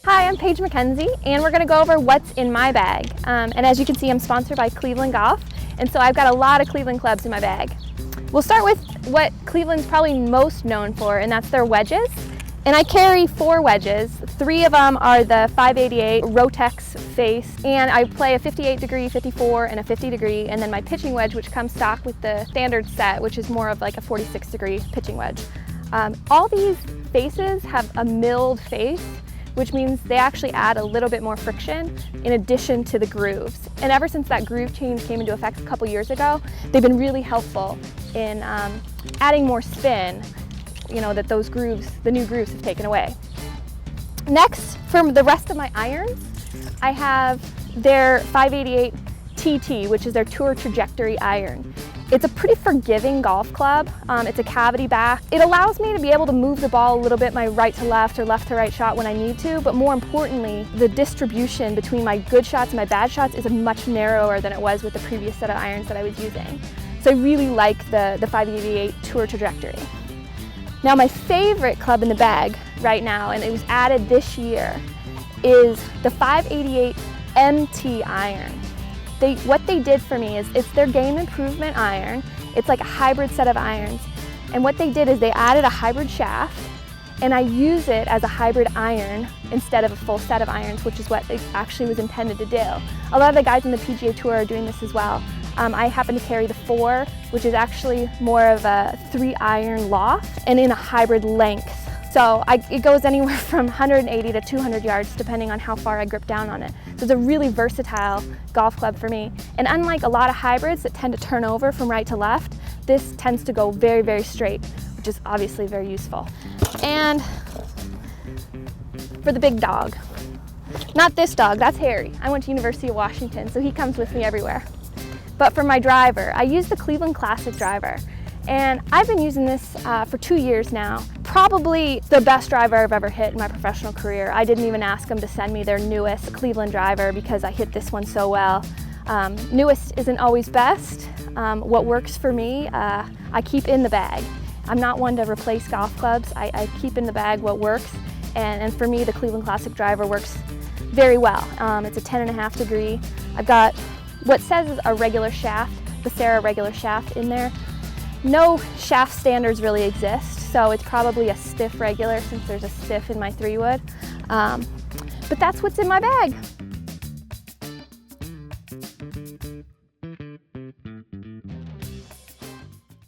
Hi, I'm Paige Mackenzie, and we're going to go over what's in my bag. And as you can see, I'm sponsored by Cleveland Golf, and so I've got a lot of Cleveland clubs in my bag. We'll start with what Cleveland's probably most known for, and that's their wedges. And I carry 4 wedges. 3 of them are the 588 Rotex face, and I play a 58 degree, 54, and a 50 degree, and then my pitching wedge, which comes stock with the standard set, which is more of like a 46 degree pitching wedge. All these faces have a milled face, which means they actually add a little bit more friction in addition to the grooves. And ever since that groove change came into effect a couple years ago, they've been really helpful in adding more spin, you know, that those grooves, the new grooves, have taken away. Next, for the rest of my irons, I have their 588 TT, which is their Tour Trajectory iron. It's a pretty forgiving golf club. It's a cavity back. It allows me to be able to move the ball a little bit, my right to left or left to right shot when I need to, but more importantly, the distribution between my good shots and my bad shots is much narrower than it was with the previous set of irons that I was using. So I really like the 588 Tour Trajectory. Now my favorite club in the bag right now, and it was added this year, is the 588 MT iron. What they did for me is, it's their game improvement iron. It's like a hybrid set of irons. And what they did is they added a hybrid shaft, and I use it as a hybrid iron instead of a full set of irons, which is what it actually was intended to do. A lot of the guys in the PGA Tour are doing this as well. I happen to carry the 4, which is actually more of a 3 iron loft and in a hybrid length. So it goes anywhere from 180 to 200 yards depending on how far I grip down on it. So it's a really versatile golf club for me. And unlike a lot of hybrids that tend to turn over from right to left, this tends to go very, very straight, which is obviously very useful. And for the big dog, not this dog, that's Harry. I went to University of Washington, so he comes with me everywhere. But for my driver, I use the Cleveland Classic driver. And I've been using this for 2 years now. Probably the best driver I've ever hit in my professional career. I didn't even ask them to send me their newest Cleveland driver because I hit this one so well. Newest isn't always best. What works for me, I keep in the bag. I'm not one to replace golf clubs. I keep in the bag what works. And for me, the Cleveland Classic driver works very well. It's a 10.5 degree. I've got what says is a regular shaft, the Sarah regular shaft in there. No shaft standards really exist, so it's probably a stiff regular since there's a stiff in my 3-wood. But that's what's in my bag.